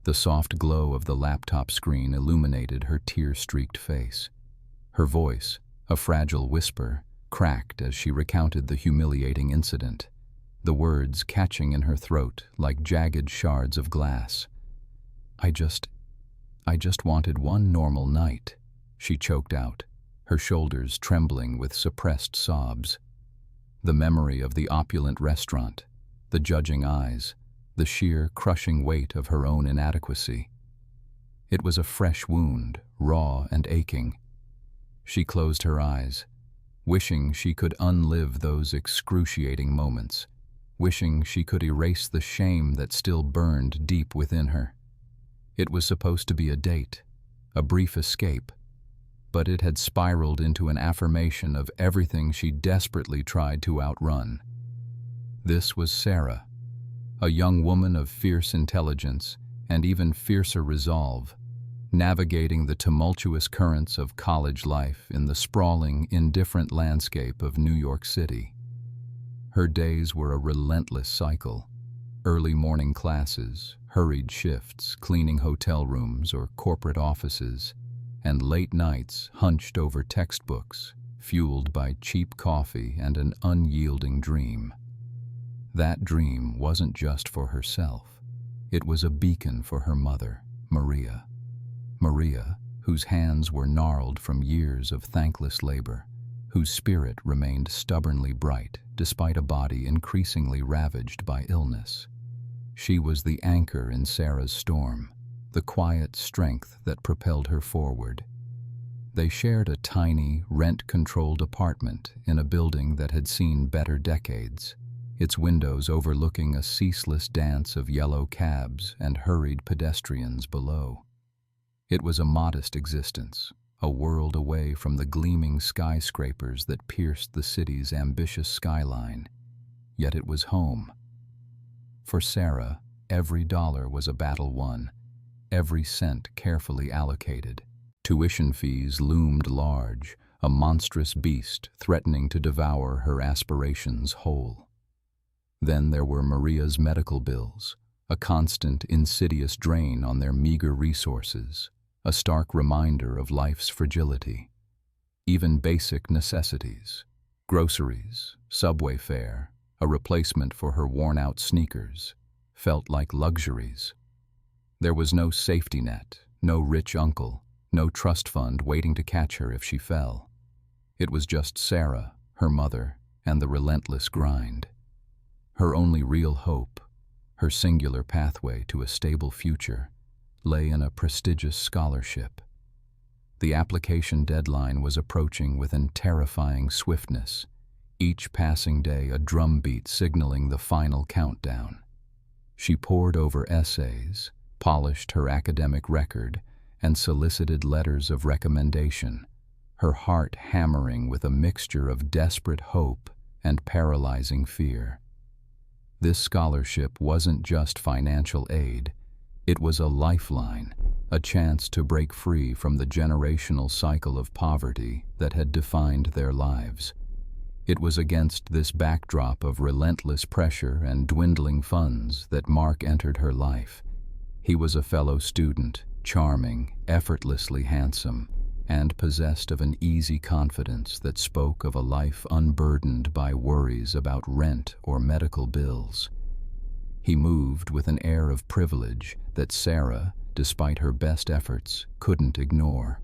The soft glow of the laptop screen illuminated her tear-streaked face. Her voice, a fragile whisper, cracked as she recounted the humiliating incident, the words catching in her throat like jagged shards of glass. I just wanted one normal night," she choked out, her shoulders trembling with suppressed sobs. The memory of the opulent restaurant, the judging eyes, the sheer crushing weight of her own inadequacy. It was a fresh wound, raw and aching. She closed her eyes, wishing she could unlive those excruciating moments, wishing she could erase the shame that still burned deep within her. It was supposed to be a date, a brief escape, but it had spiraled into an affirmation of everything she desperately tried to outrun. This was Sarah, a young woman of fierce intelligence and even fiercer resolve, navigating the tumultuous currents of college life in the sprawling, indifferent landscape of New York City. Her days were a relentless cycle: early morning classes, hurried shifts, cleaning hotel rooms or corporate offices, and late nights hunched over textbooks, fueled by cheap coffee and an unyielding dream. That dream wasn't just for herself. It was a beacon for her mother, Maria. Maria, whose hands were gnarled from years of thankless labor, whose spirit remained stubbornly bright despite a body increasingly ravaged by illness. She was the anchor in Sarah's storm, the quiet strength that propelled her forward. They shared a tiny, rent-controlled apartment in a building that had seen better decades, its windows overlooking a ceaseless dance of yellow cabs and hurried pedestrians below. It was a modest existence, a world away from the gleaming skyscrapers that pierced the city's ambitious skyline, yet it was home. For Sarah, every dollar was a battle won, every cent carefully allocated. Tuition fees loomed large, a monstrous beast threatening to devour her aspirations whole. Then there were Maria's medical bills, a constant, insidious drain on their meager resources, a stark reminder of life's fragility. Even basic necessities, groceries, subway fare, a replacement for her worn-out sneakers, felt like luxuries. There was no safety net, no rich uncle, no trust fund waiting to catch her if she fell. It was just Sarah, her mother, and the relentless grind. Her only real hope, her singular pathway to a stable future, lay in a prestigious scholarship. The application deadline was approaching with an terrifying swiftness, each passing day a drumbeat signaling the final countdown. She pored over essays, polished her academic record, and solicited letters of recommendation, her heart hammering with a mixture of desperate hope and paralyzing fear. This scholarship wasn't just financial aid, it was a lifeline, a chance to break free from the generational cycle of poverty that had defined their lives. It was against this backdrop of relentless pressure and dwindling funds that Mark entered her life. He was a fellow student, charming, effortlessly handsome, and possessed of an easy confidence that spoke of a life unburdened by worries about rent or medical bills. He moved with an air of privilege that Sarah, despite her best efforts, couldn't ignore.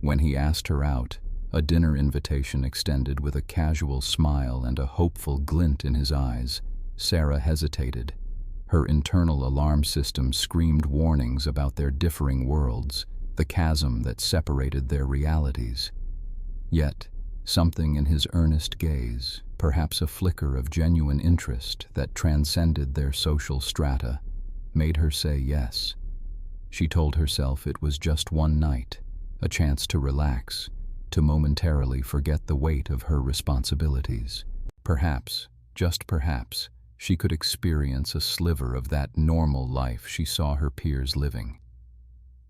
When he asked her out, a dinner invitation extended with a casual smile and a hopeful glint in his eyes, Sarah hesitated. Her internal alarm system screamed warnings about their differing worlds, the chasm that separated their realities. Yet, something in his earnest gaze, perhaps a flicker of genuine interest that transcended their social strata, made her say yes. She told herself it was just one night, a chance to relax, to momentarily forget the weight of her responsibilities. Perhaps, just perhaps, she could experience a sliver of that normal life she saw her peers living.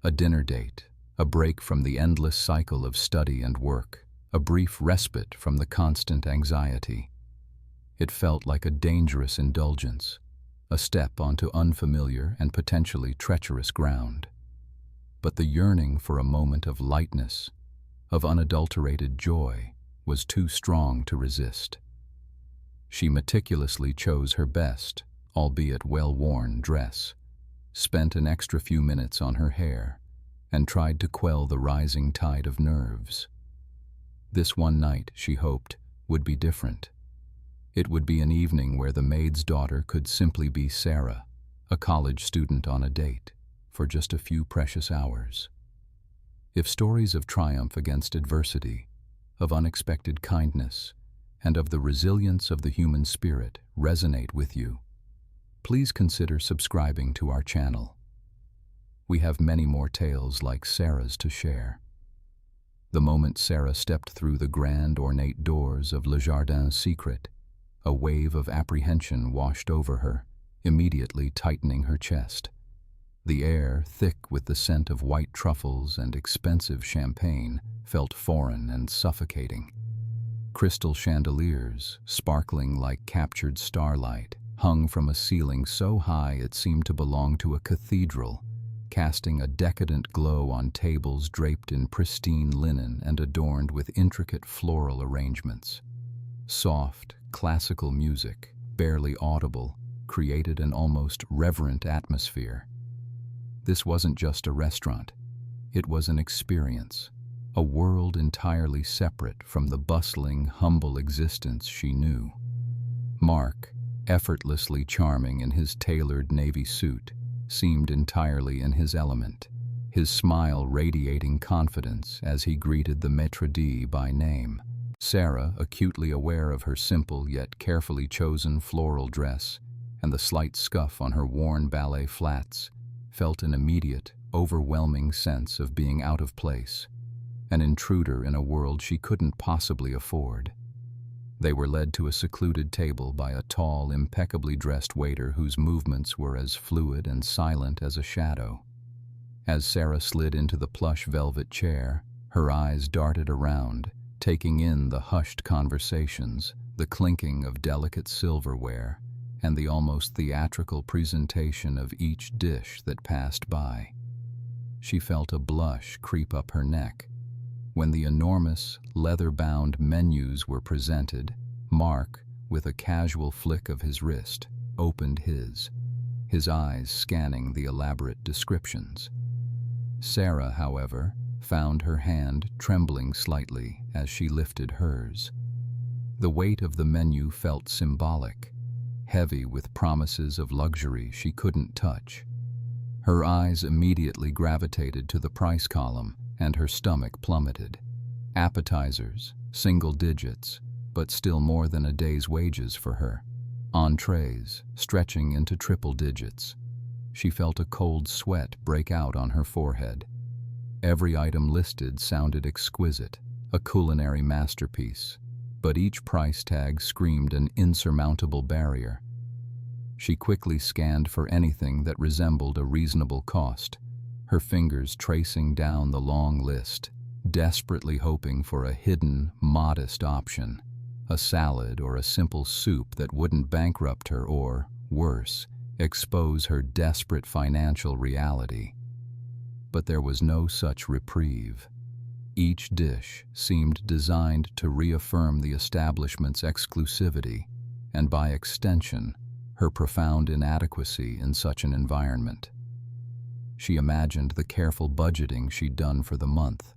A dinner date, a break from the endless cycle of study and work, a brief respite from the constant anxiety. It felt like a dangerous indulgence, a step onto unfamiliar and potentially treacherous ground. But the yearning for a moment of lightness, of unadulterated joy, was too strong to resist. She meticulously chose her best, albeit well-worn, dress, spent an extra few minutes on her hair, and tried to quell the rising tide of nerves. This one night, she hoped, would be different. It would be an evening where the maid's daughter could simply be Sarah, a college student on a date, for just a few precious hours. If stories of triumph against adversity, of unexpected kindness, and of the resilience of the human spirit resonate with you, please consider subscribing to our channel. We have many more tales like Sarah's to share. The moment Sarah stepped through the grand, ornate doors of Le Jardin Secret, a wave of apprehension washed over her, immediately tightening her chest. The air, thick with the scent of white truffles and expensive champagne, felt foreign and suffocating. Crystal chandeliers, sparkling like captured starlight, hung from a ceiling so high it seemed to belong to a cathedral, casting a decadent glow on tables draped in pristine linen and adorned with intricate floral arrangements. Soft, classical music, barely audible, created an almost reverent atmosphere. This wasn't just a restaurant. It was an experience, a world entirely separate from the bustling, humble existence she knew. Mark, effortlessly charming in his tailored navy suit, seemed entirely in his element, his smile radiating confidence as he greeted the maître d' by name. Sarah, acutely aware of her simple yet carefully chosen floral dress and the slight scuff on her worn ballet flats, felt an immediate, overwhelming sense of being out of place, an intruder in a world she couldn't possibly afford. They were led to a secluded table by a tall, impeccably dressed waiter whose movements were as fluid and silent as a shadow. As Sarah slid into the plush velvet chair, her eyes darted around, taking in the hushed conversations, the clinking of delicate silverware, and the almost theatrical presentation of each dish that passed by. She felt a blush creep up her neck. When the enormous, leather-bound menus were presented, Mark, with a casual flick of his wrist, opened his eyes scanning the elaborate descriptions. Sarah, however, found her hand trembling slightly as she lifted hers. The weight of the menu felt symbolic, heavy with promises of luxury she couldn't touch. Her eyes immediately gravitated to the price column, and her stomach plummeted. Appetizers, single digits, but still more than a day's wages for her. Entrees, stretching into triple digits. She felt a cold sweat break out on her forehead. Every item listed sounded exquisite, a culinary masterpiece, but each price tag screamed an insurmountable barrier. She quickly scanned for anything that resembled a reasonable cost, her fingers tracing down the long list, desperately hoping for a hidden, modest option, a salad or a simple soup that wouldn't bankrupt her or, worse, expose her desperate financial reality. But there was no such reprieve. Each dish seemed designed to reaffirm the establishment's exclusivity, and by extension, her profound inadequacy in such an environment. She imagined the careful budgeting she'd done for the month,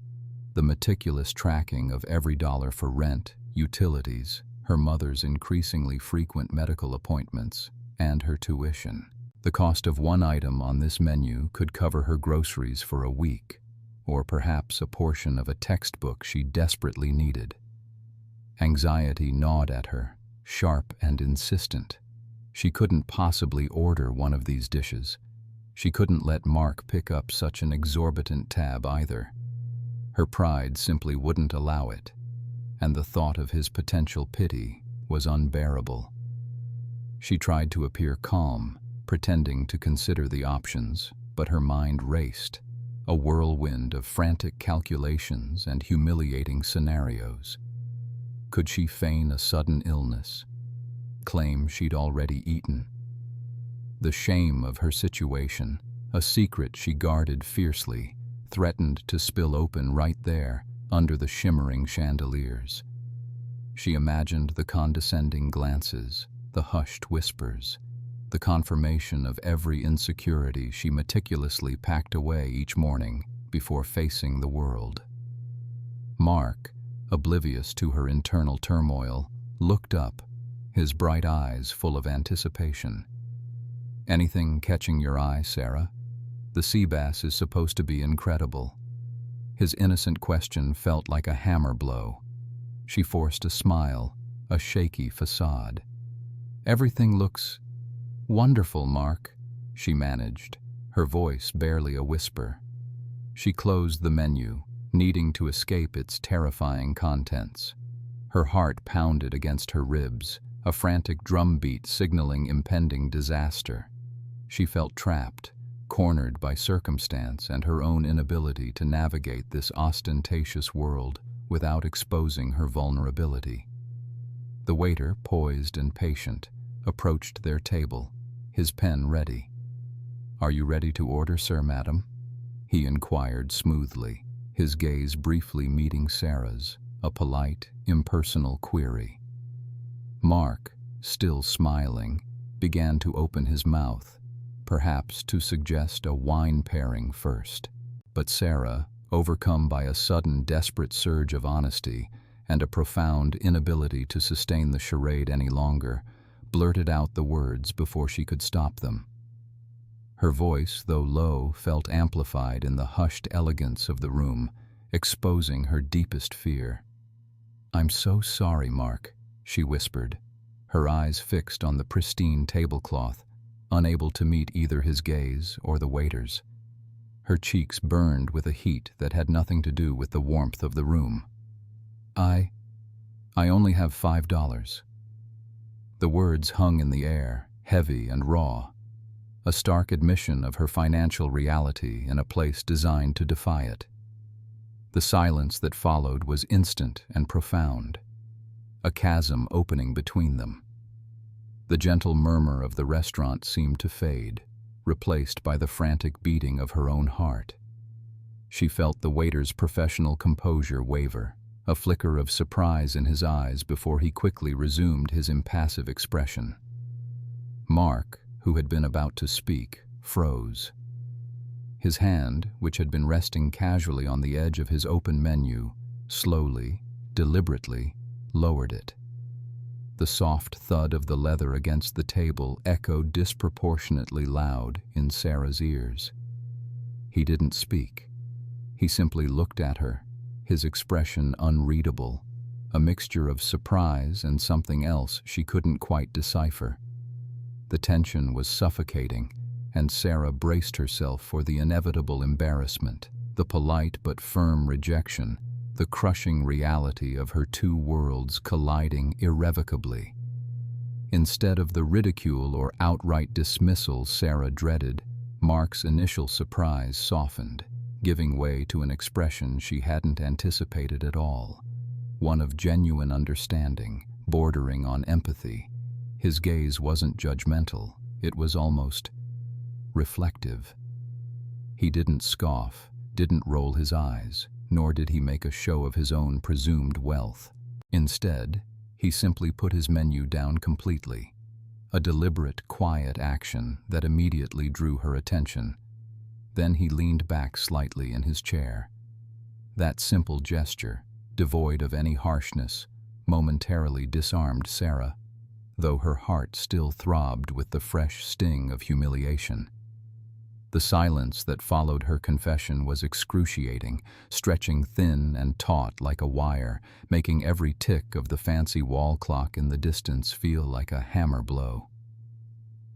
the meticulous tracking of every dollar for rent, utilities, her mother's increasingly frequent medical appointments, and her tuition. The cost of one item on this menu could cover her groceries for a week, or perhaps a portion of a textbook she desperately needed. Anxiety gnawed at her, sharp and insistent. She couldn't possibly order one of these dishes. She couldn't let Mark pick up such an exorbitant tab either. Her pride simply wouldn't allow it, and the thought of his potential pity was unbearable. She tried to appear calm, pretending to consider the options, but her mind raced, a whirlwind of frantic calculations and humiliating scenarios. Could she feign a sudden illness? Claim she'd already eaten? The shame of her situation, a secret she guarded fiercely, threatened to spill open right there under the shimmering chandeliers. She imagined the condescending glances, the hushed whispers, the confirmation of every insecurity she meticulously packed away each morning before facing the world. Mark, oblivious to her internal turmoil, looked up, his bright eyes full of anticipation. "Anything catching your eye, Sarah? The sea bass is supposed to be incredible." His innocent question felt like a hammer blow. She forced a smile, a shaky facade. "Everything looks wonderful, Mark," she managed, her voice barely a whisper. She closed the menu, needing to escape its terrifying contents. Her heart pounded against her ribs, a frantic drumbeat signaling impending disaster. She felt trapped, cornered by circumstance and her own inability to navigate this ostentatious world without exposing her vulnerability. The waiter, poised and patient, approached their table, his pen ready. "Are you ready to order, sir, madam?" he inquired smoothly, his gaze briefly meeting Sarah's, a polite, impersonal query. Mark, still smiling, began to open his mouth, perhaps to suggest a wine pairing first. But Sarah, overcome by a sudden desperate surge of honesty and a profound inability to sustain the charade any longer, blurted out the words before she could stop them. Her voice, though low, felt amplified in the hushed elegance of the room, exposing her deepest fear. "I'm so sorry, Mark," she whispered, her eyes fixed on the pristine tablecloth, unable to meet either his gaze or the waiter's. Her cheeks burned with a heat that had nothing to do with the warmth of the room. I only have $5. The words hung in the air, heavy and raw, a stark admission of her financial reality in a place designed to defy it. The silence that followed was instant and profound, a chasm opening between them. The gentle murmur of the restaurant seemed to fade, replaced by the frantic beating of her own heart. She felt the waiter's professional composure waver, a flicker of surprise in his eyes before he quickly resumed his impassive expression. Mark, who had been about to speak, froze. His hand, which had been resting casually on the edge of his open menu, slowly, deliberately, lowered it. The soft thud of the leather against the table echoed disproportionately loud in Sarah's ears. He didn't speak. He simply looked at her, his expression unreadable, a mixture of surprise and something else she couldn't quite decipher. The tension was suffocating, and Sarah braced herself for the inevitable embarrassment, the polite but firm rejection, the crushing reality of her two worlds colliding irrevocably. Instead of the ridicule or outright dismissal Sarah dreaded, Mark's initial surprise softened, giving way to an expression she hadn't anticipated at all, one of genuine understanding, bordering on empathy. His gaze wasn't judgmental, it was almost reflective. He didn't scoff, didn't roll his eyes, nor did he make a show of his own presumed wealth. Instead, he simply put his menu down completely, a deliberate, quiet action that immediately drew her attention. Then he leaned back slightly in his chair. That simple gesture, devoid of any harshness, momentarily disarmed Sarah, though her heart still throbbed with the fresh sting of humiliation. The silence that followed her confession was excruciating, stretching thin and taut like a wire, making every tick of the fancy wall clock in the distance feel like a hammer blow.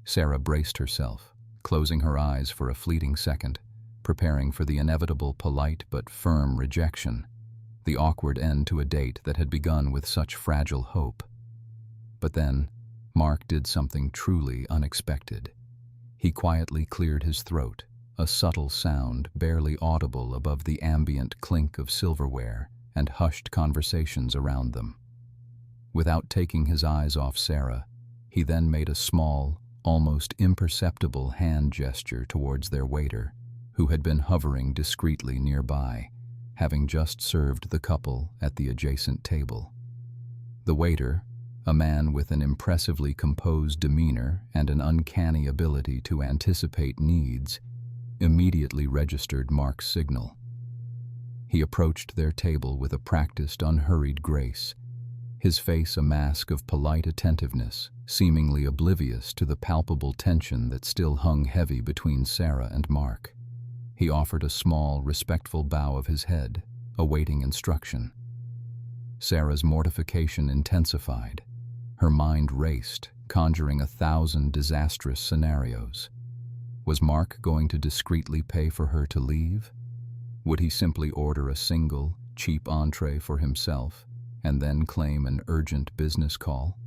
Sarah braced herself, closing her eyes for a fleeting second, preparing for the inevitable polite but firm rejection, the awkward end to a date that had begun with such fragile hope. But then, Mark did something truly unexpected. He quietly cleared his throat, a subtle sound barely audible above the ambient clink of silverware and hushed conversations around them. Without taking his eyes off Sarah, he then made a small, almost imperceptible hand gesture towards their waiter, who had been hovering discreetly nearby, having just served the couple at the adjacent table. The waiter, a man with an impressively composed demeanor and an uncanny ability to anticipate needs, immediately registered Mark's signal. He approached their table with a practiced, unhurried grace, his face a mask of polite attentiveness, seemingly oblivious to the palpable tension that still hung heavy between Sarah and Mark. He offered a small, respectful bow of his head, awaiting instruction. Sarah's mortification intensified. Her mind raced, conjuring 1,000 disastrous scenarios. Was Mark going to discreetly pay for her to leave? Would he simply order a single, cheap entree for himself and then claim an urgent business call?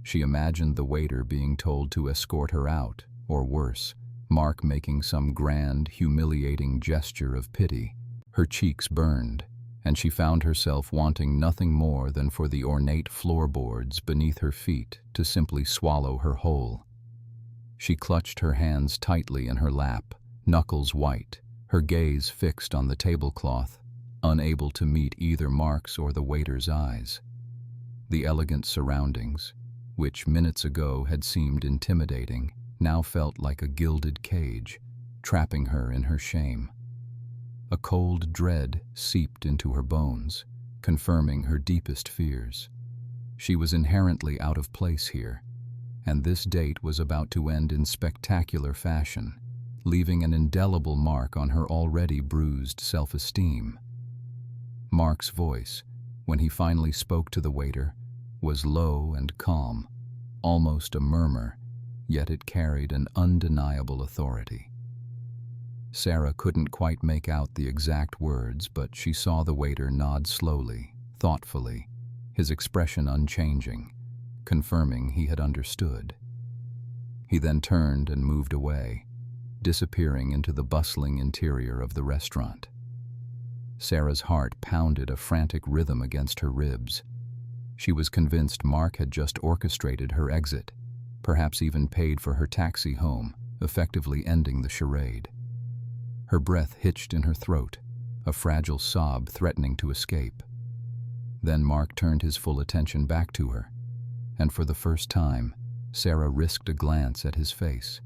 She imagined the waiter being told to escort her out, or worse, Mark making some grand, humiliating gesture of pity. Her cheeks burned, and she found herself wanting nothing more than for the ornate floorboards beneath her feet to simply swallow her whole. She clutched her hands tightly in her lap, knuckles white, her gaze fixed on the tablecloth, unable to meet either Mark's or the waiter's eyes. The elegant surroundings, which minutes ago had seemed intimidating, now felt like a gilded cage, trapping her in her shame. A cold dread seeped into her bones, confirming her deepest fears. She was inherently out of place here, and this date was about to end in spectacular fashion, leaving an indelible mark on her already bruised self-esteem. Mark's voice, when he finally spoke to the waiter, was low and calm, almost a murmur, yet it carried an undeniable authority. Sarah couldn't quite make out the exact words, but she saw the waiter nod slowly, thoughtfully, his expression unchanging, confirming he had understood. He then turned and moved away, disappearing into the bustling interior of the restaurant. Sarah's heart pounded a frantic rhythm against her ribs. She was convinced Mark had just orchestrated her exit, perhaps even paid for her taxi home, effectively ending the charade. Her breath hitched in her throat, a fragile sob threatening to escape. Then Mark turned his full attention back to her, and for the first time, Sarah risked a glance at his face.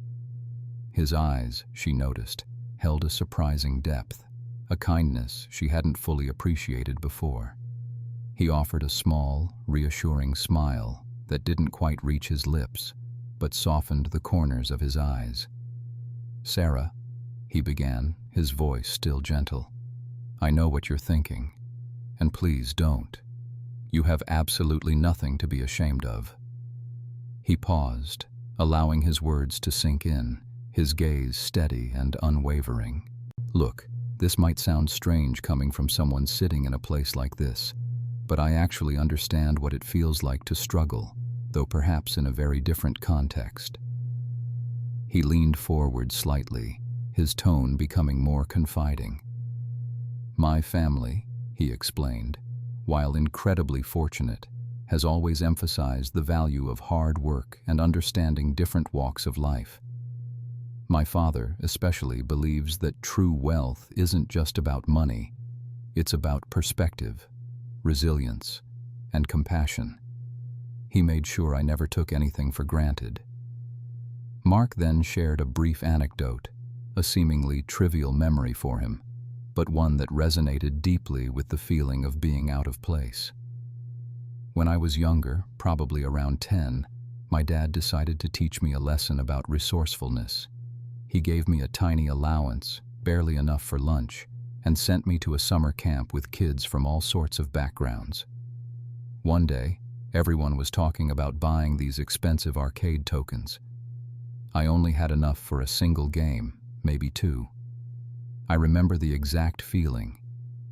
His eyes, she noticed, held a surprising depth, a kindness she hadn't fully appreciated before. He offered a small, reassuring smile that didn't quite reach his lips, but softened the corners of his eyes. "Sarah," he began, his voice still gentle, "I know what you're thinking, and please don't. You have absolutely nothing to be ashamed of." He paused, allowing his words to sink in, his gaze steady and unwavering. "Look, this might sound strange coming from someone sitting in a place like this, but I actually understand what it feels like to struggle, though perhaps in a very different context." He leaned forward slightly, his tone becoming more confiding. "My family," he explained, "while incredibly fortunate, has always emphasized the value of hard work and understanding different walks of life. My father, especially, believes that true wealth isn't just about money. It's about perspective, resilience, and compassion. He made sure I never took anything for granted." Mark then shared a brief anecdote, a seemingly trivial memory for him, but one that resonated deeply with the feeling of being out of place. "When I was younger, probably around 10, my dad decided to teach me a lesson about resourcefulness. He gave me a tiny allowance, barely enough for lunch, and sent me to a summer camp with kids from all sorts of backgrounds. One day, everyone was talking about buying these expensive arcade tokens. I only had enough for a single game, maybe two. I remember the exact feeling,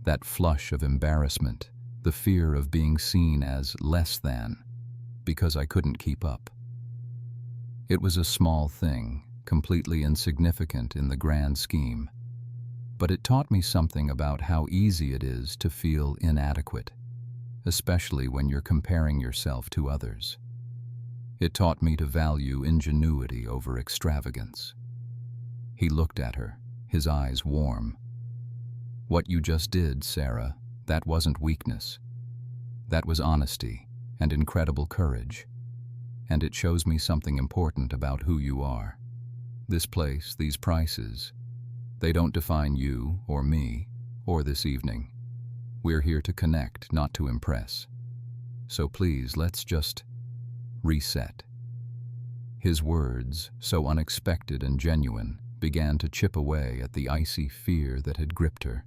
that flush of embarrassment, the fear of being seen as less than, because I couldn't keep up. It was a small thing, completely insignificant in the grand scheme, but it taught me something about how easy it is to feel inadequate, especially when you're comparing yourself to others. It taught me to value ingenuity over extravagance. He looked at her, his eyes warm. What you just did, Sarah, that wasn't weakness. That was honesty and incredible courage. And it shows me something important about who you are. This place, these prices, they don't define you or me or this evening. We're here to connect, not to impress. So please, let's just reset. His words, so unexpected and genuine, began to chip away at the icy fear that had gripped her.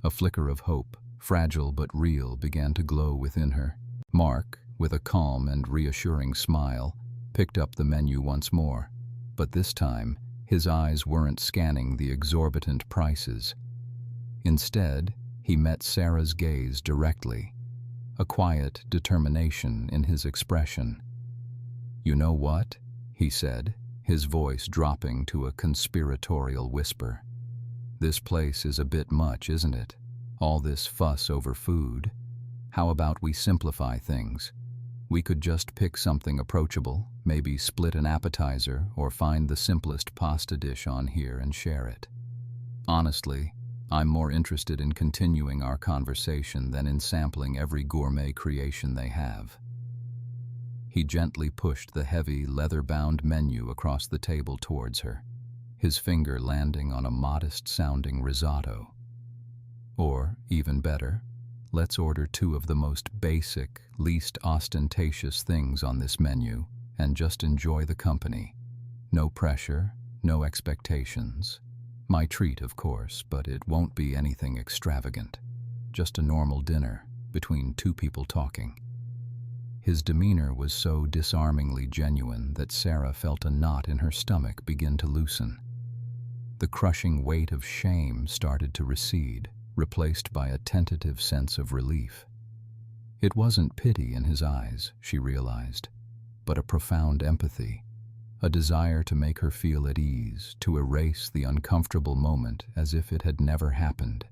A flicker of hope, fragile but real, began to glow within her. Mark, with a calm and reassuring smile, picked up the menu once more, but this time his eyes weren't scanning the exorbitant prices. Instead, he met Sarah's gaze directly, a quiet determination in his expression. "You know what?" he said, his voice dropping to a conspiratorial whisper. "This place is a bit much, isn't it? All this fuss over food. How about we simplify things? We could just pick something approachable, maybe split an appetizer or find the simplest pasta dish on here and share it. Honestly, I'm more interested in continuing our conversation than in sampling every gourmet creation they have." He gently pushed the heavy, leather-bound menu across the table towards her, his finger landing on a modest-sounding risotto. "Or, even better, let's order 2 of the most basic, least ostentatious things on this menu and just enjoy the company. No pressure, no expectations. My treat, of course, but it won't be anything extravagant. Just a normal dinner between 2 people talking." His demeanor was so disarmingly genuine that Sarah felt a knot in her stomach begin to loosen. The crushing weight of shame started to recede, replaced by a tentative sense of relief. It wasn't pity in his eyes, she realized, but a profound empathy, a desire to make her feel at ease, to erase the uncomfortable moment as if it had never happened.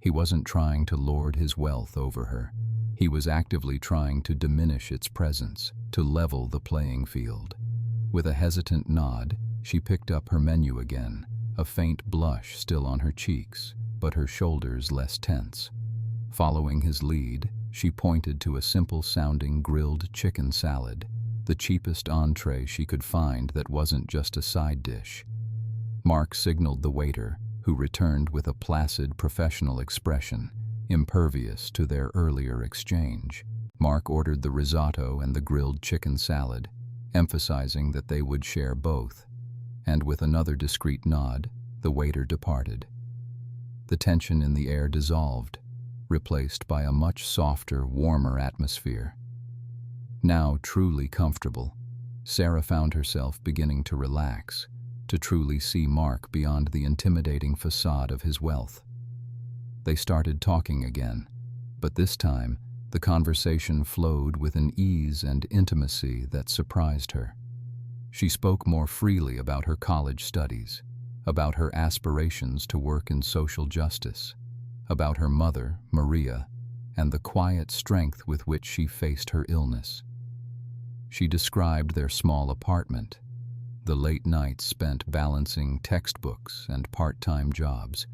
He wasn't trying to lord his wealth over her. He was actively trying to diminish its presence, to level the playing field. With a hesitant nod, she picked up her menu again, a faint blush still on her cheeks, but her shoulders less tense. Following his lead, she pointed to a simple-sounding grilled chicken salad, the cheapest entree she could find that wasn't just a side dish. Mark signaled the waiter, who returned with a placid, professional expression, impervious to their earlier exchange. Mark ordered the risotto and the grilled chicken salad, emphasizing that they would share both, and with another discreet nod, the waiter departed. The tension in the air dissolved, replaced by a much softer, warmer atmosphere. Now truly comfortable, Sarah found herself beginning to relax, to truly see Mark beyond the intimidating facade of his wealth. They started talking again, but this time the conversation flowed with an ease and intimacy that surprised her. She spoke more freely about her college studies, about her aspirations to work in social justice, about her mother, Maria, and the quiet strength with which she faced her illness. She described their small apartment, the late nights spent balancing textbooks and part-time jobs,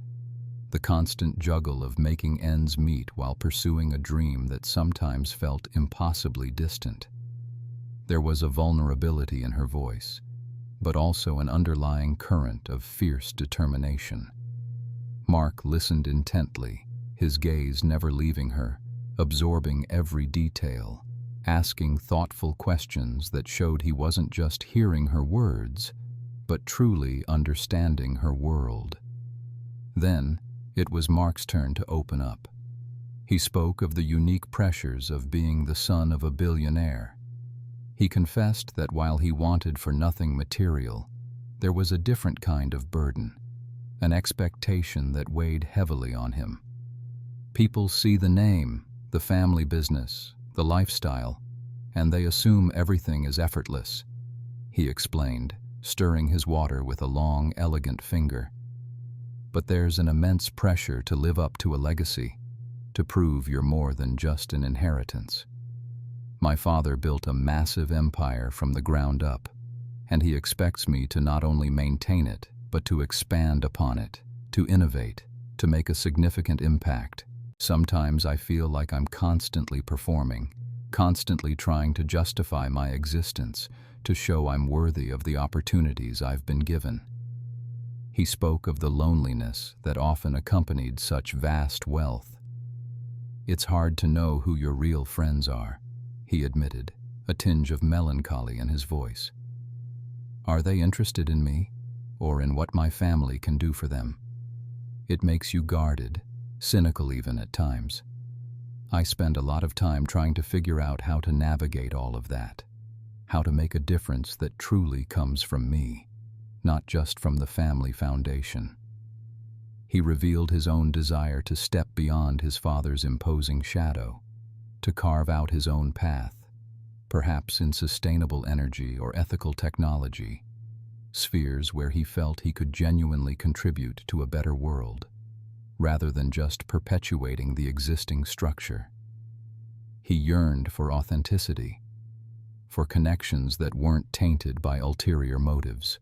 the constant juggle of making ends meet while pursuing a dream that sometimes felt impossibly distant. There was a vulnerability in her voice, but also an underlying current of fierce determination. Mark listened intently, his gaze never leaving her, absorbing every detail, asking thoughtful questions that showed he wasn't just hearing her words, but truly understanding her world. Then, it was Mark's turn to open up. He spoke of the unique pressures of being the son of a billionaire. He confessed that while he wanted for nothing material, there was a different kind of burden, an expectation that weighed heavily on him. People see the name, the family business, the lifestyle, and they assume everything is effortless, he explained, stirring his water with a long, elegant finger. But there's an immense pressure to live up to a legacy, to prove you're more than just an inheritance. My father built a massive empire from the ground up, and he expects me to not only maintain it, but to expand upon it, to innovate, to make a significant impact. Sometimes I feel like I'm constantly performing, constantly trying to justify my existence, to show I'm worthy of the opportunities I've been given. He spoke of the loneliness that often accompanied such vast wealth. It's hard to know who your real friends are, he admitted, a tinge of melancholy in his voice. Are they interested in me, or in what my family can do for them? It makes you guarded, cynical even at times. I spend a lot of time trying to figure out how to navigate all of that, how to make a difference that truly comes from me, not just from the family foundation. He revealed his own desire to step beyond his father's imposing shadow, to carve out his own path, perhaps in sustainable energy or ethical technology, spheres where he felt he could genuinely contribute to a better world, rather than just perpetuating the existing structure. He yearned for authenticity, for connections that weren't tainted by ulterior motives.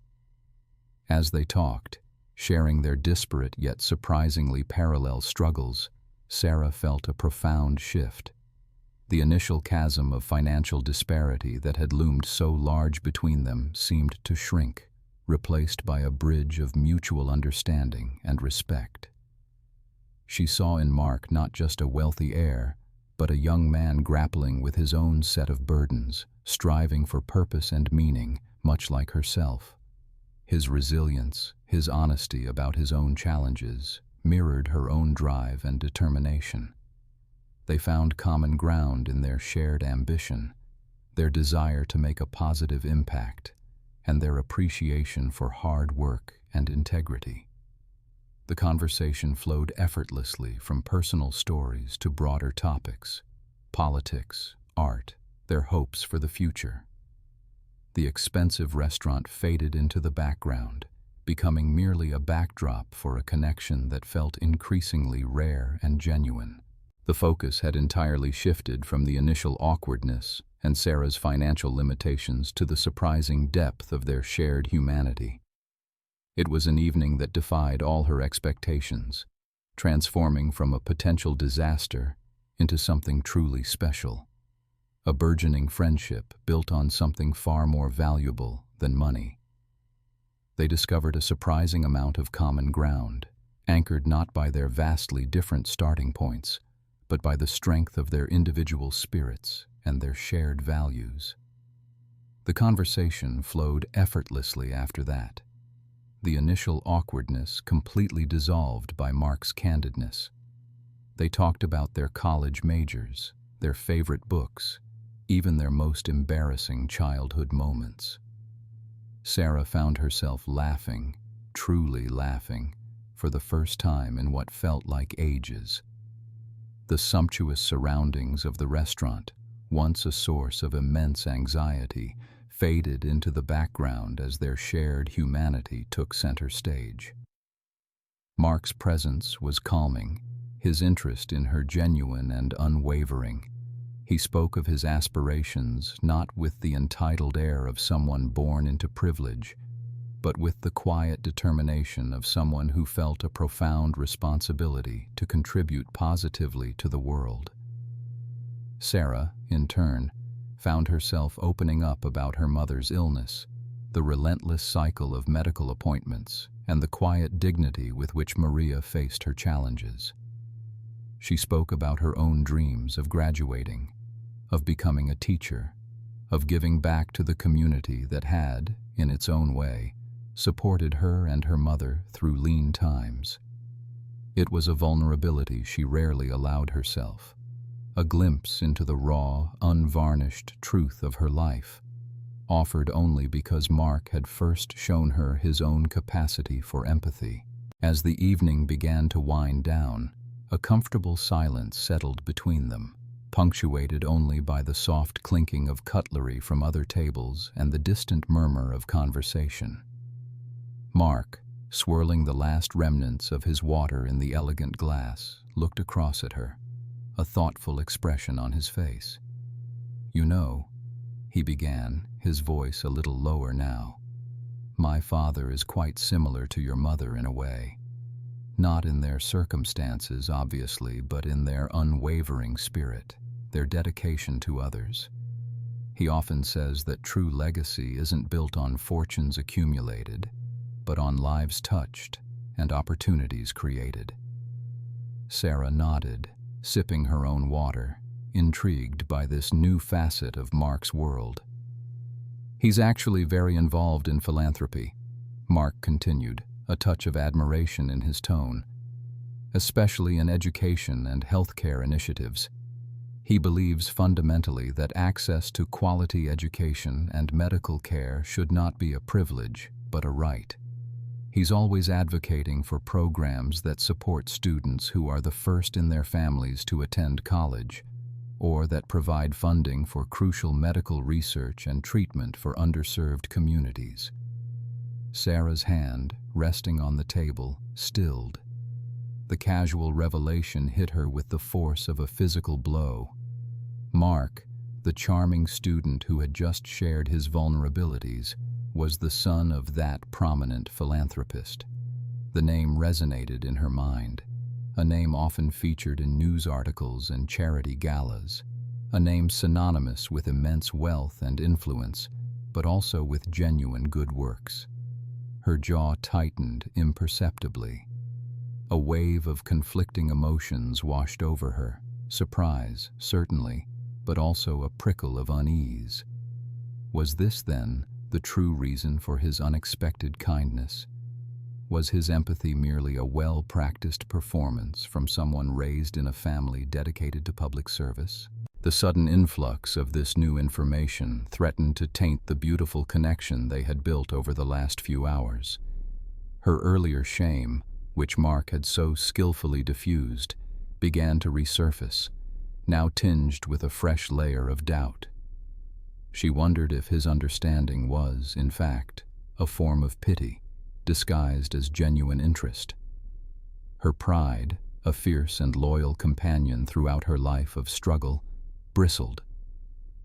As they talked, sharing their disparate yet surprisingly parallel struggles, Sarah felt a profound shift. The initial chasm of financial disparity that had loomed so large between them seemed to shrink, replaced by a bridge of mutual understanding and respect. She saw in Mark not just a wealthy heir, but a young man grappling with his own set of burdens, striving for purpose and meaning, much like herself. His resilience, his honesty about his own challenges, mirrored her own drive and determination. They found common ground in their shared ambition, their desire to make a positive impact, and their appreciation for hard work and integrity. The conversation flowed effortlessly from personal stories to broader topics: politics, art, their hopes for the future. The expensive restaurant faded into the background, becoming merely a backdrop for a connection that felt increasingly rare and genuine. The focus had entirely shifted from the initial awkwardness and Sarah's financial limitations to the surprising depth of their shared humanity. It was an evening that defied all her expectations, transforming from a potential disaster into something truly special. A burgeoning friendship built on something far more valuable than money. They discovered a surprising amount of common ground, anchored not by their vastly different starting points, but by the strength of their individual spirits and their shared values. The conversation flowed effortlessly after that, the initial awkwardness completely dissolved by Mark's candidness. They talked about their college majors, their favorite books, even their most embarrassing childhood moments. Sarah found herself laughing, truly laughing, for the first time in what felt like ages. The sumptuous surroundings of the restaurant, once a source of immense anxiety, faded into the background as their shared humanity took center stage. Mark's presence was calming, his interest in her genuine and unwavering. He spoke of his aspirations not with the entitled air of someone born into privilege, but with the quiet determination of someone who felt a profound responsibility to contribute positively to the world. Sarah, in turn, found herself opening up about her mother's illness, the relentless cycle of medical appointments, and the quiet dignity with which Maria faced her challenges. She spoke about her own dreams of graduating, of becoming a teacher, of giving back to the community that had, in its own way, supported her and her mother through lean times. It was a vulnerability she rarely allowed herself, a glimpse into the raw, unvarnished truth of her life, offered only because Mark had first shown her his own capacity for empathy. As the evening began to wind down, a comfortable silence settled between them, punctuated only by the soft clinking of cutlery from other tables and the distant murmur of conversation. Mark, swirling the last remnants of his water in the elegant glass, looked across at her, a thoughtful expression on his face. You know, he began, his voice a little lower now. My father is quite similar to your mother in a way. Not in their circumstances, obviously, but in their unwavering spirit, their dedication to others. He often says that true legacy isn't built on fortunes accumulated, but on lives touched and opportunities created. Sarah nodded, sipping her own water, intrigued by this new facet of Mark's world. He's actually very involved in philanthropy, Mark continued, a touch of admiration in his tone, especially in education and healthcare initiatives. He believes fundamentally that access to quality education and medical care should not be a privilege, but a right. He's always advocating for programs that support students who are the first in their families to attend college, or that provide funding for crucial medical research and treatment for underserved communities. Sarah's hand, resting on the table, stilled. The casual revelation hit her with the force of a physical blow. Mark, the charming student who had just shared his vulnerabilities, was the son of that prominent philanthropist. The name resonated in her mind, a name often featured in news articles and charity galas, a name synonymous with immense wealth and influence, but also with genuine good works. Her jaw tightened imperceptibly. A wave of conflicting emotions washed over her, surprise, certainly, but also a prickle of unease. Was this, then, the true reason for his unexpected kindness? Was his empathy merely a well-practiced performance from someone raised in a family dedicated to public service? The sudden influx of this new information threatened to taint the beautiful connection they had built over the last few hours. Her earlier shame, which Mark had so skillfully diffused, began to resurface, now tinged with a fresh layer of doubt. She wondered if his understanding was, in fact, a form of pity, disguised as genuine interest. Her pride, a fierce and loyal companion throughout her life of struggle, bristled.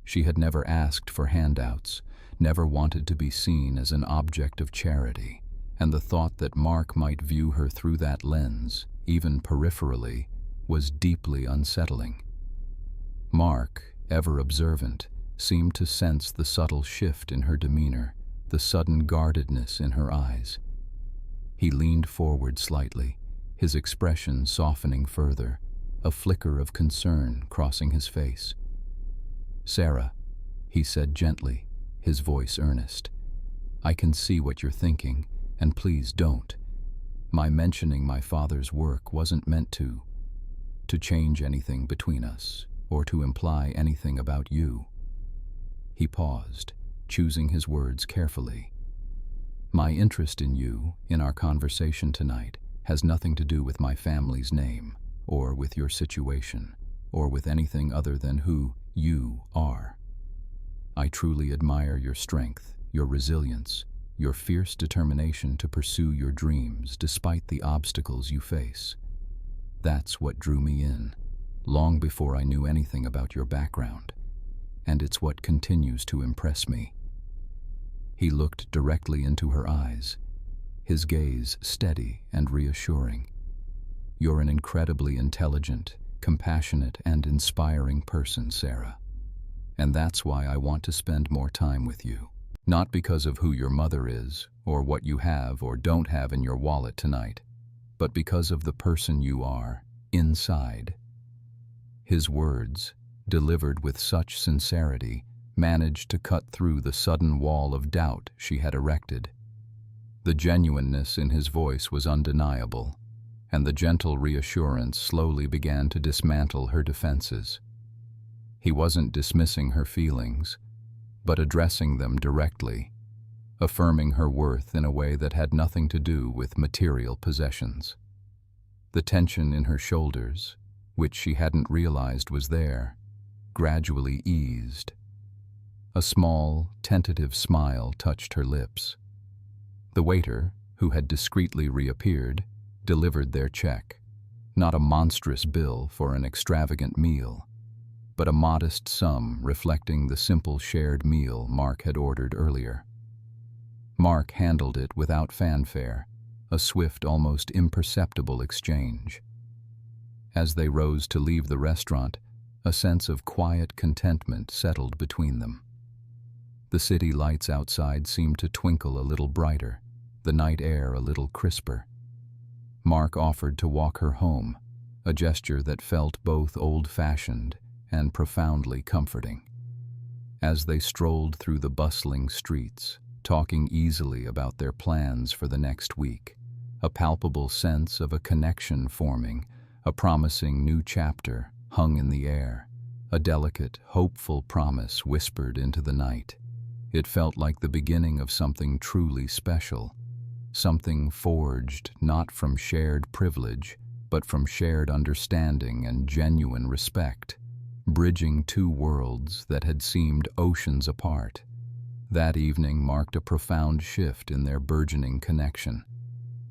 She had never asked for handouts, never wanted to be seen as an object of charity, and the thought that Mark might view her through that lens, even peripherally, was deeply unsettling. Mark, ever observant, seemed to sense the subtle shift in her demeanor, the sudden guardedness in her eyes. He leaned forward slightly, his expression softening further, a flicker of concern crossing his face. "Sarah," he said gently, his voice earnest, "I can see what you're thinking, and please don't. My mentioning my father's work wasn't meant to change anything between us, or to imply anything about you." He paused, choosing his words carefully. "My interest in you, in our conversation tonight, has nothing to do with my family's name, or with your situation, or with anything other than who you are. I truly admire your strength, your resilience, your fierce determination to pursue your dreams despite the obstacles you face. That's what drew me in, long before I knew anything about your background, and it's what continues to impress me." He looked directly into her eyes, his gaze steady and reassuring. "You're an incredibly intelligent, compassionate, and inspiring person, Sarah. And that's why I want to spend more time with you. Not because of who your mother is, or what you have or don't have in your wallet tonight, but because of the person you are, inside." His words, delivered with such sincerity, managed to cut through the sudden wall of doubt she had erected. The genuineness in his voice was undeniable, and the gentle reassurance slowly began to dismantle her defenses. He wasn't dismissing her feelings, but addressing them directly, affirming her worth in a way that had nothing to do with material possessions. The tension in her shoulders, which she hadn't realized was there, gradually eased. A small, tentative smile touched her lips. The waiter, who had discreetly reappeared, delivered their check, not a monstrous bill for an extravagant meal, but a modest sum reflecting the simple shared meal Mark had ordered earlier. Mark handled it without fanfare, a swift, almost imperceptible exchange. As they rose to leave the restaurant, a sense of quiet contentment settled between them. The city lights outside seemed to twinkle a little brighter, the night air a little crisper. Mark offered to walk her home, a gesture that felt both old-fashioned and profoundly comforting. As they strolled through the bustling streets, talking easily about their plans for the next week, a palpable sense of a connection forming, a promising new chapter hung in the air, a delicate, hopeful promise whispered into the night. It felt like the beginning of something truly special, something forged not from shared privilege, but from shared understanding and genuine respect, bridging two worlds that had seemed oceans apart. That evening marked a profound shift in their burgeoning connection.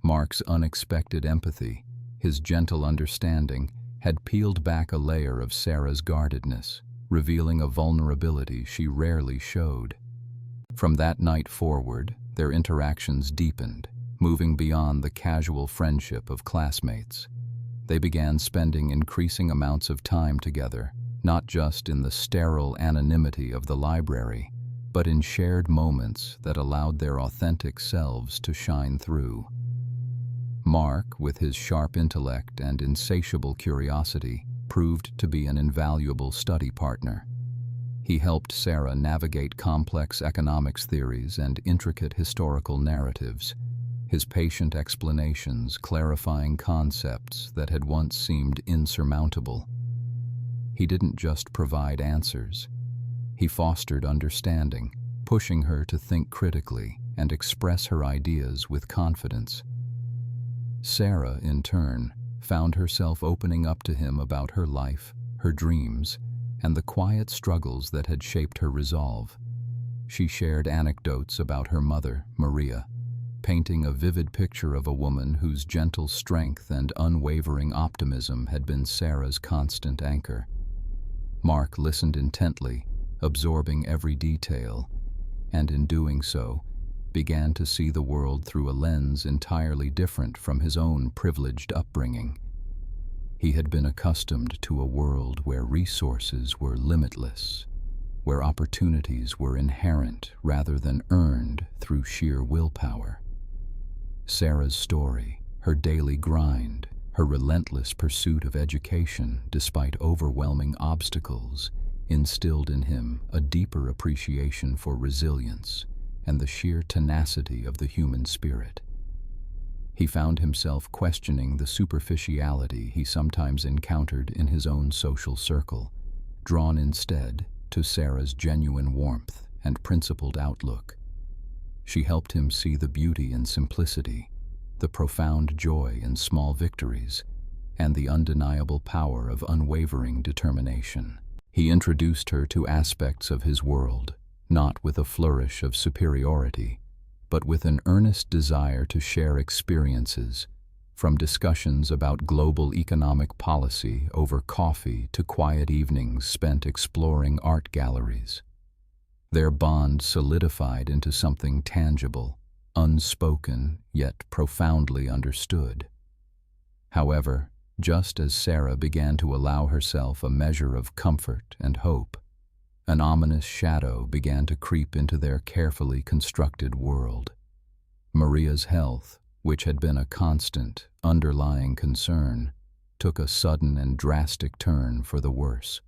Mark's unexpected empathy, his gentle understanding, had peeled back a layer of Sarah's guardedness, revealing a vulnerability she rarely showed. From that night forward, their interactions deepened, moving beyond the casual friendship of classmates. They began spending increasing amounts of time together, not just in the sterile anonymity of the library, but in shared moments that allowed their authentic selves to shine through. Mark, with his sharp intellect and insatiable curiosity, proved to be an invaluable study partner. He helped Sarah navigate complex economics theories and intricate historical narratives, his patient explanations clarifying concepts that had once seemed insurmountable. He didn't just provide answers. He fostered understanding, pushing her to think critically and express her ideas with confidence. Sarah, in turn, found herself opening up to him about her life, her dreams, and the quiet struggles that had shaped her resolve. She shared anecdotes about her mother, Maria, painting a vivid picture of a woman whose gentle strength and unwavering optimism had been Sarah's constant anchor. Mark listened intently, absorbing every detail, and in doing so, began to see the world through a lens entirely different from his own privileged upbringing. He had been accustomed to a world where resources were limitless, where opportunities were inherent rather than earned through sheer willpower. Sarah's story, her daily grind, her relentless pursuit of education despite overwhelming obstacles, instilled in him a deeper appreciation for resilience and the sheer tenacity of the human spirit. He found himself questioning the superficiality he sometimes encountered in his own social circle, drawn instead to Sarah's genuine warmth and principled outlook. She helped him see the beauty in simplicity, the profound joy in small victories, and the undeniable power of unwavering determination. He introduced her to aspects of his world, not with a flourish of superiority, but with an earnest desire to share experiences, from discussions about global economic policy over coffee to quiet evenings spent exploring art galleries. Their bond solidified into something tangible, unspoken, yet profoundly understood. However, just as Sarah began to allow herself a measure of comfort and hope, an ominous shadow began to creep into their carefully constructed world. Maria's health, which had been a constant, underlying concern, took a sudden and drastic turn for the worse.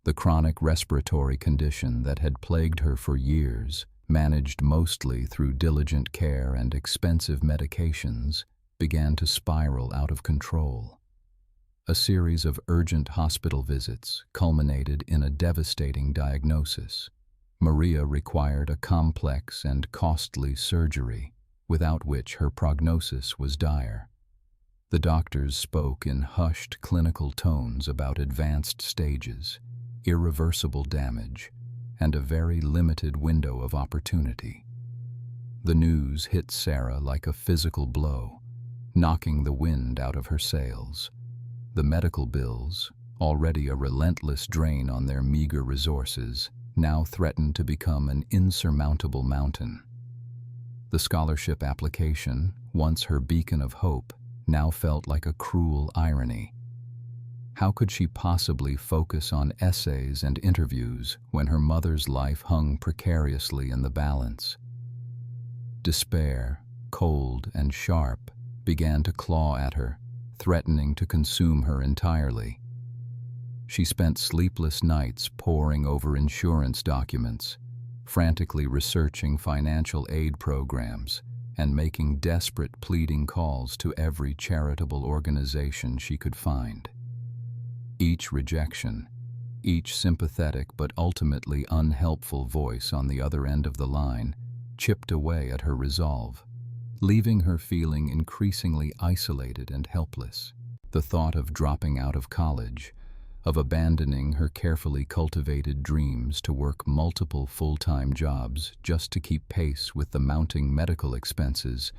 The chronic respiratory condition that had plagued her for years, managed mostly through diligent care and expensive medications, began to spiral out of control. A series of urgent hospital visits culminated in a devastating diagnosis. Maria required a complex and costly surgery, without which her prognosis was dire. The doctors spoke in hushed clinical tones about advanced stages, irreversible damage, and a very limited window of opportunity. The news hit Sarah like a physical blow, knocking the wind out of her sails. The medical bills, already a relentless drain on their meager resources, now threatened to become an insurmountable mountain. The scholarship application, once her beacon of hope, now felt like a cruel irony. How could she possibly focus on essays and interviews when her mother's life hung precariously in the balance? Despair, cold and sharp, began to claw at her, threatening to consume her entirely. She spent sleepless nights poring over insurance documents, frantically researching financial aid programs, and making desperate pleading calls to every charitable organization she could find. Each rejection, each sympathetic but ultimately unhelpful voice on the other end of the line, chipped away at her resolve, leaving her feeling increasingly isolated and helpless. The thought of dropping out of college, of abandoning her carefully cultivated dreams to work multiple full-time jobs just to keep pace with the mounting medical expenses,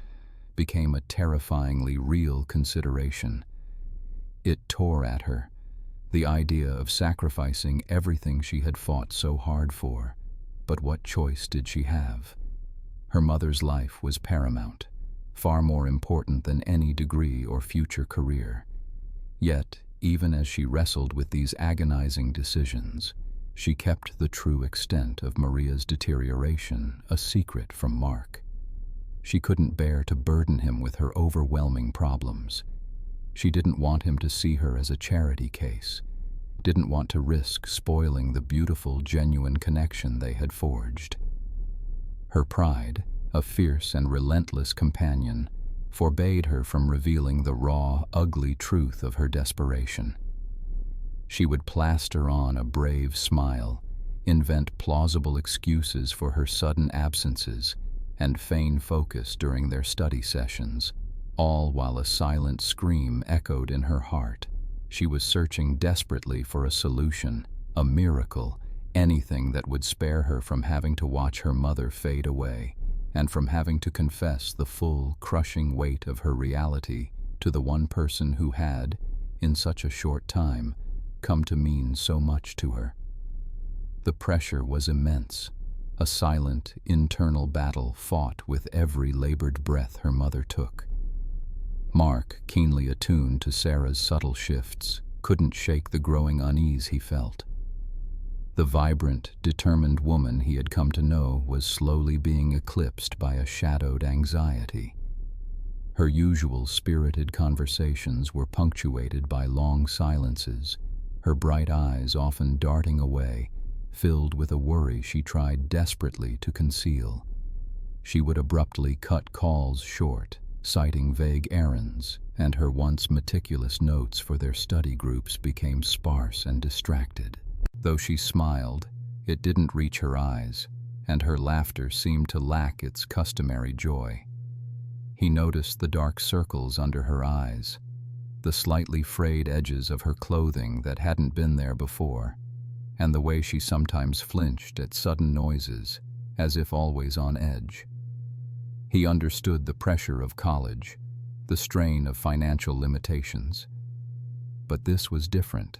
became a terrifyingly real consideration. It tore at her, the idea of sacrificing everything she had fought so hard for. But what choice did she have? Her mother's life was paramount, far more important than any degree or future career. Yet, even as she wrestled with these agonizing decisions, she kept the true extent of Maria's deterioration a secret from Mark. She couldn't bear to burden him with her overwhelming problems. She didn't want him to see her as a charity case, didn't want to risk spoiling the beautiful, genuine connection they had forged. Her pride, a fierce and relentless companion, forbade her from revealing the raw, ugly truth of her desperation. She would plaster on a brave smile, invent plausible excuses for her sudden absences, and feign focus during their study sessions, all while a silent scream echoed in her heart. She was searching desperately for a solution, a miracle, anything that would spare her from having to watch her mother fade away, and from having to confess the full, crushing weight of her reality to the one person who had, in such a short time, come to mean so much to her. The pressure was immense, a silent, internal battle fought with every labored breath her mother took. Mark, keenly attuned to Sarah's subtle shifts, couldn't shake the growing unease he felt. The vibrant, determined woman he had come to know was slowly being eclipsed by a shadowed anxiety. Her usual spirited conversations were punctuated by long silences, her bright eyes often darting away, filled with a worry she tried desperately to conceal. She would abruptly cut calls short, citing vague errands, and her once meticulous notes for their study groups became sparse and distracted. Though she smiled, it didn't reach her eyes, and her laughter seemed to lack its customary joy. He noticed the dark circles under her eyes, the slightly frayed edges of her clothing that hadn't been there before, and the way she sometimes flinched at sudden noises, as if always on edge. He understood the pressure of college, the strain of financial limitations. But this was different.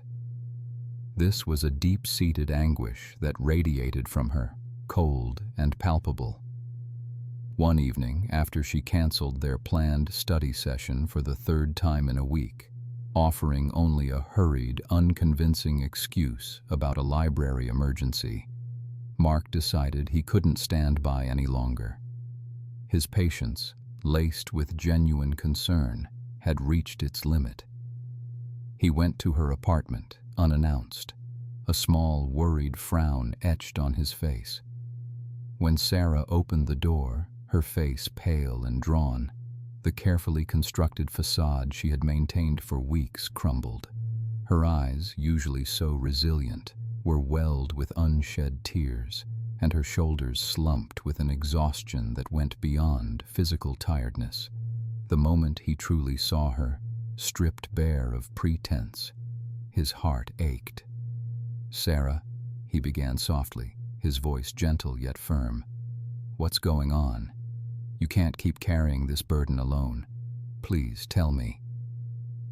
This was a deep-seated anguish that radiated from her, cold and palpable. One evening, after she canceled their planned study session for the third time in a week, offering only a hurried, unconvincing excuse about a library emergency, Mark decided he couldn't stand by any longer. His patience, laced with genuine concern, had reached its limit. He went to her apartment, unannounced, a small, worried frown etched on his face. When Sarah opened the door, her face pale and drawn, the carefully constructed facade she had maintained for weeks crumbled. Her eyes, usually so resilient, were welled with unshed tears, and her shoulders slumped with an exhaustion that went beyond physical tiredness. The moment he truly saw her, stripped bare of pretense, his heart ached. "Sarah," he began softly, his voice gentle yet firm. "What's going on? You can't keep carrying this burden alone. Please tell me."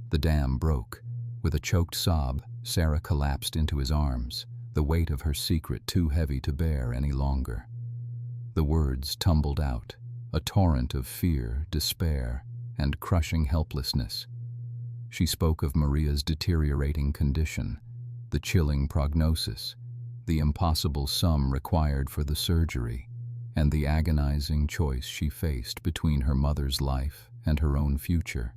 The dam broke. With a choked sob, Sarah collapsed into his arms, the weight of her secret too heavy to bear any longer. The words tumbled out, a torrent of fear, despair, and crushing helplessness. She spoke of Maria's deteriorating condition, the chilling prognosis, the impossible sum required for the surgery, and the agonizing choice she faced between her mother's life and her own future.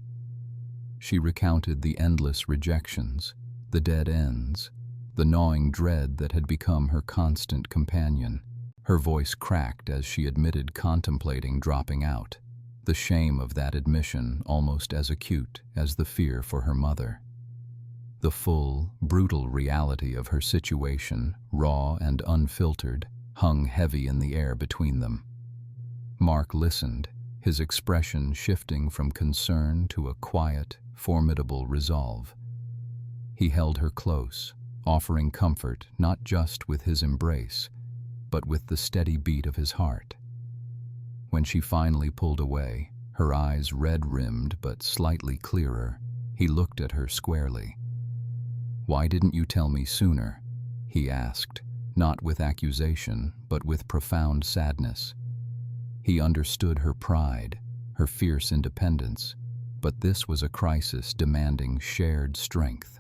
She recounted the endless rejections, the dead ends, the gnawing dread that had become her constant companion. Her voice cracked as she admitted contemplating dropping out, the shame of that admission almost as acute as the fear for her mother. The full, brutal reality of her situation, raw and unfiltered, hung heavy in the air between them. Mark listened, his expression shifting from concern to a quiet, formidable resolve. He held her close, offering comfort not just with his embrace, but with the steady beat of his heart. When she finally pulled away, her eyes red-rimmed but slightly clearer, he looked at her squarely. "Why didn't you tell me sooner?" he asked, not with accusation, but with profound sadness. He understood her pride, her fierce independence, but this was a crisis demanding shared strength.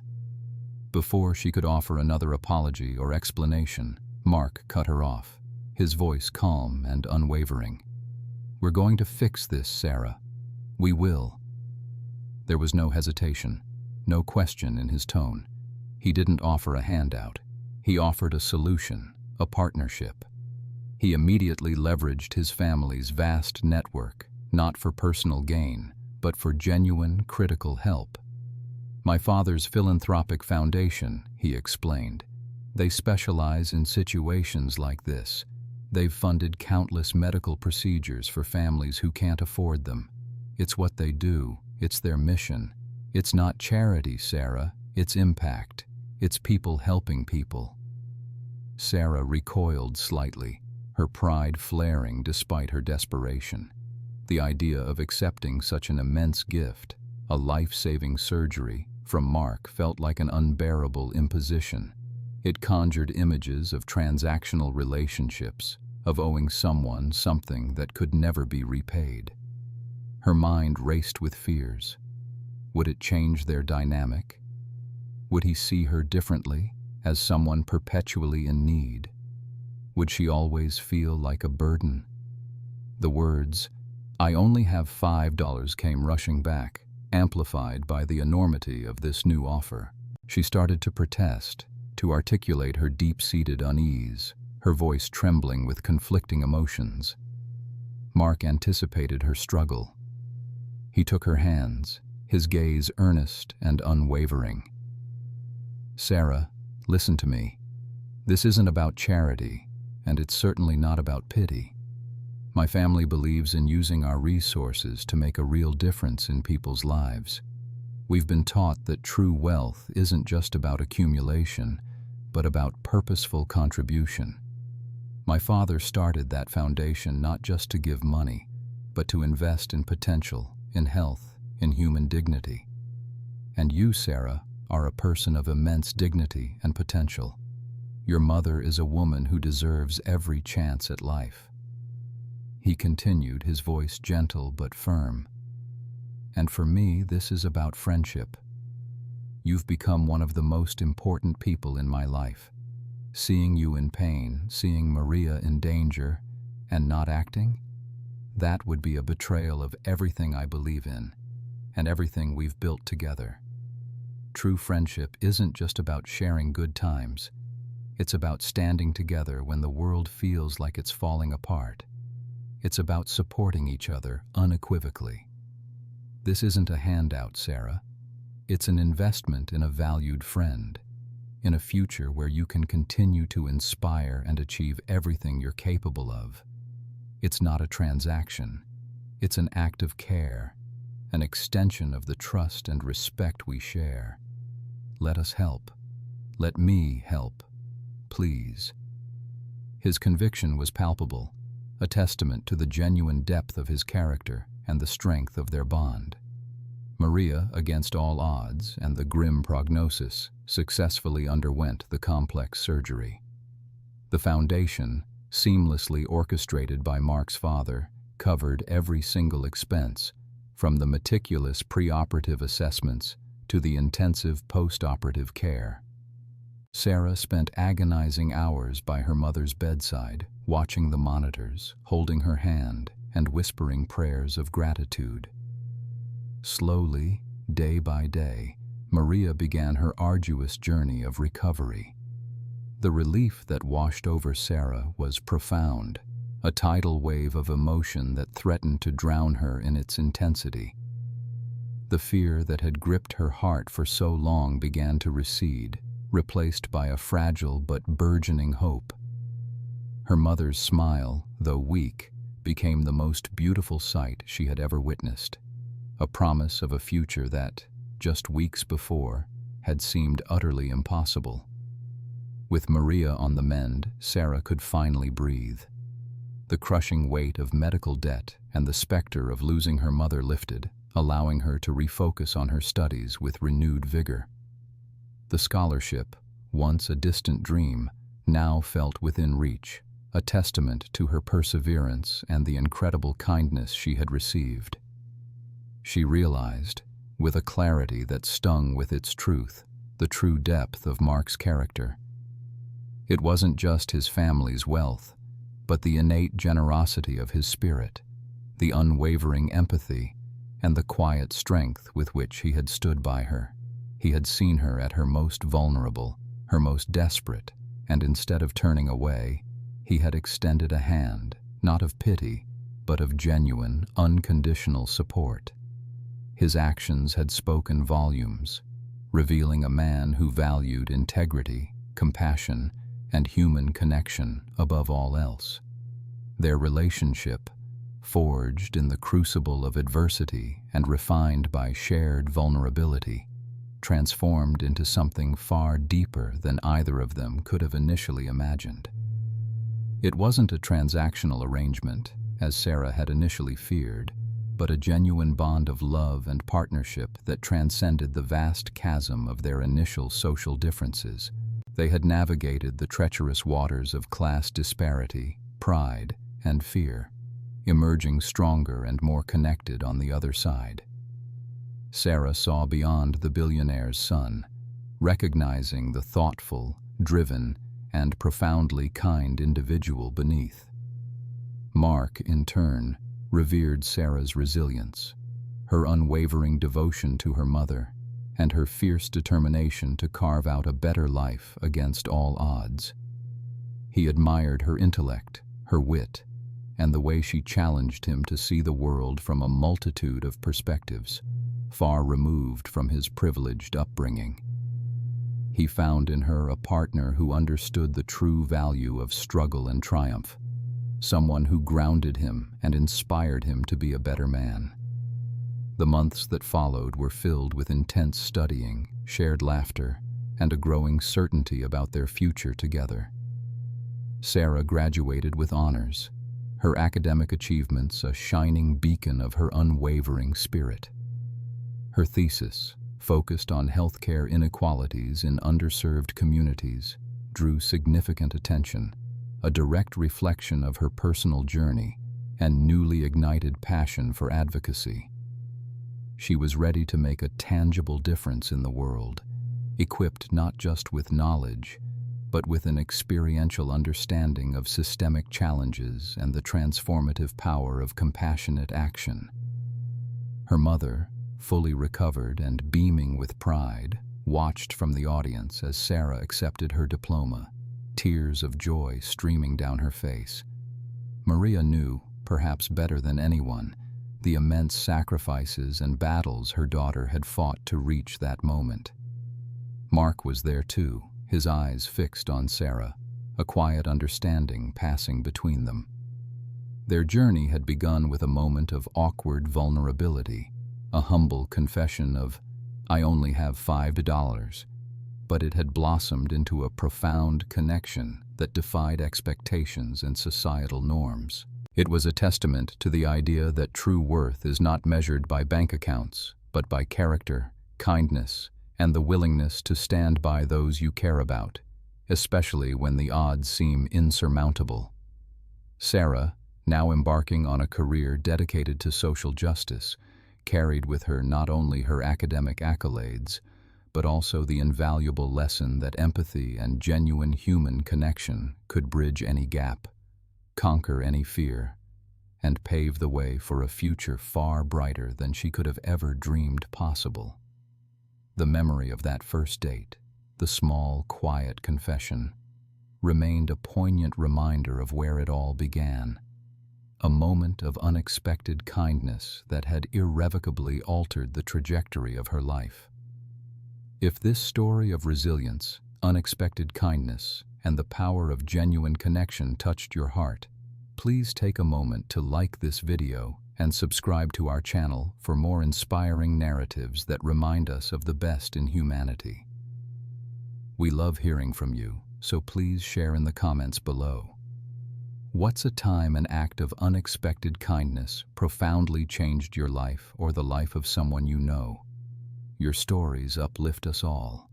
Before she could offer another apology or explanation, Mark cut her off, his voice calm and unwavering. "We're going to fix this, Sarah. We will." There was no hesitation, no question in his tone. He didn't offer a handout. He offered a solution, a partnership. He immediately leveraged his family's vast network, not for personal gain, but for genuine, critical help. "My father's philanthropic foundation," he explained. "They specialize in situations like this. They've funded countless medical procedures for families who can't afford them. It's what they do. It's their mission. It's not charity, Sarah. It's impact. It's people helping people." Sarah recoiled slightly, her pride flaring despite her desperation. The idea of accepting such an immense gift, a life-saving surgery, from Mark felt like an unbearable imposition. It conjured images of transactional relationships, of owing someone something that could never be repaid. Her mind raced with fears. Would it change their dynamic? Would he see her differently, as someone perpetually in need? Would she always feel like a burden? The words, "I only have $5" came rushing back, amplified by the enormity of this new offer. She started to protest, to articulate her deep-seated unease, her voice trembling with conflicting emotions. Mark anticipated her struggle. He took her hands, his gaze earnest and unwavering. "Sarah, listen to me. This isn't about charity, and it's certainly not about pity. My family believes in using our resources to make a real difference in people's lives. We've been taught that true wealth isn't just about accumulation, but about purposeful contribution. My father started that foundation not just to give money, but to invest in potential, in health, in human dignity. And you, Sarah, are a person of immense dignity and potential. Your mother is a woman who deserves every chance at life." He continued, his voice gentle but firm. "And for me, this is about friendship. You've become one of the most important people in my life. Seeing you in pain, seeing Maria in danger, and not acting, that would be a betrayal of everything I believe in, and everything we've built together. True friendship isn't just about sharing good times. It's about standing together when the world feels like it's falling apart. It's about supporting each other unequivocally. This isn't a handout, Sarah. It's an investment in a valued friend, in a future where you can continue to inspire and achieve everything you're capable of. It's not a transaction. It's an act of care, an extension of the trust and respect we share. Let us help. Let me help. Please." His conviction was palpable, a testament to the genuine depth of his character and the strength of their bond. Maria, against all odds and the grim prognosis, successfully underwent the complex surgery. The foundation, seamlessly orchestrated by Mark's father, covered every single expense, from the meticulous preoperative assessments to the intensive post-operative care. Sarah spent agonizing hours by her mother's bedside, watching the monitors, holding her hand, and whispering prayers of gratitude. Slowly, day by day, Maria began her arduous journey of recovery. The relief that washed over Sarah was profound, a tidal wave of emotion that threatened to drown her in its intensity. The fear that had gripped her heart for so long began to recede, replaced by a fragile but burgeoning hope. Her mother's smile, though weak, became the most beautiful sight she had ever witnessed, a promise of a future that, just weeks before, had seemed utterly impossible. With Maria on the mend, Sarah could finally breathe. The crushing weight of medical debt and the specter of losing her mother lifted, allowing her to refocus on her studies with renewed vigor. The scholarship, once a distant dream, now felt within reach, a testament to her perseverance and the incredible kindness she had received. She realized, with a clarity that stung with its truth, the true depth of Mark's character. It wasn't just his family's wealth, but the innate generosity of his spirit, the unwavering empathy, and the quiet strength with which he had stood by her. He had seen her at her most vulnerable, her most desperate, and instead of turning away, he had extended a hand, not of pity, but of genuine, unconditional support. His actions had spoken volumes, revealing a man who valued integrity, compassion, and human connection above all else. Their relationship, forged in the crucible of adversity and refined by shared vulnerability, transformed into something far deeper than either of them could have initially imagined. It wasn't a transactional arrangement, as Sarah had initially feared, but a genuine bond of love and partnership that transcended the vast chasm of their initial social differences. They had navigated the treacherous waters of class disparity, pride, and fear, emerging stronger and more connected on the other side. Sarah saw beyond the billionaire's son, recognizing the thoughtful, driven, and profoundly kind individual beneath. Mark, in turn, revered Sarah's resilience, her unwavering devotion to her mother, and her fierce determination to carve out a better life against all odds. He admired her intellect, her wit, and the way she challenged him to see the world from a multitude of perspectives, far removed from his privileged upbringing. He found in her a partner who understood the true value of struggle and triumph, someone who grounded him and inspired him to be a better man. The months that followed were filled with intense studying, shared laughter, and a growing certainty about their future together. Sarah graduated with honors, her academic achievements a shining beacon of her unwavering spirit. Her thesis, focused on healthcare inequalities in underserved communities, drew significant attention, a direct reflection of her personal journey and newly ignited passion for advocacy. She was ready to make a tangible difference in the world, equipped not just with knowledge, but with an experiential understanding of systemic challenges and the transformative power of compassionate action. Her mother, fully recovered and beaming with pride, watched from the audience as Sarah accepted her diploma, tears of joy streaming down her face. Maria knew, perhaps better than anyone, the immense sacrifices and battles her daughter had fought to reach that moment. Mark was there too, his eyes fixed on Sarah, a quiet understanding passing between them. Their journey had begun with a moment of awkward vulnerability, a humble confession of, "I only have $5, but it had blossomed into a profound connection that defied expectations and societal norms. It was a testament to the idea that true worth is not measured by bank accounts, but by character, kindness, and the willingness to stand by those you care about, especially when the odds seem insurmountable. Sarah, now embarking on a career dedicated to social justice, carried with her not only her academic accolades, but also the invaluable lesson that empathy and genuine human connection could bridge any gap, conquer any fear, and pave the way for a future far brighter than she could have ever dreamed possible. The memory of that first date, the small, quiet confession, remained a poignant reminder of where it all began, a moment of unexpected kindness that had irrevocably altered the trajectory of her life. If this story of resilience, unexpected kindness, and the power of genuine connection touched your heart, please take a moment to like this video and subscribe to our channel for more inspiring narratives that remind us of the best in humanity. We love hearing from you, so please share in the comments below. What's a time an act of unexpected kindness profoundly changed your life or the life of someone you know? Your stories uplift us all.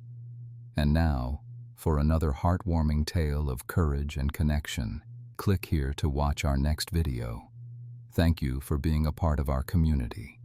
And now, for another heartwarming tale of courage and connection, click here to watch our next video. Thank you for being a part of our community.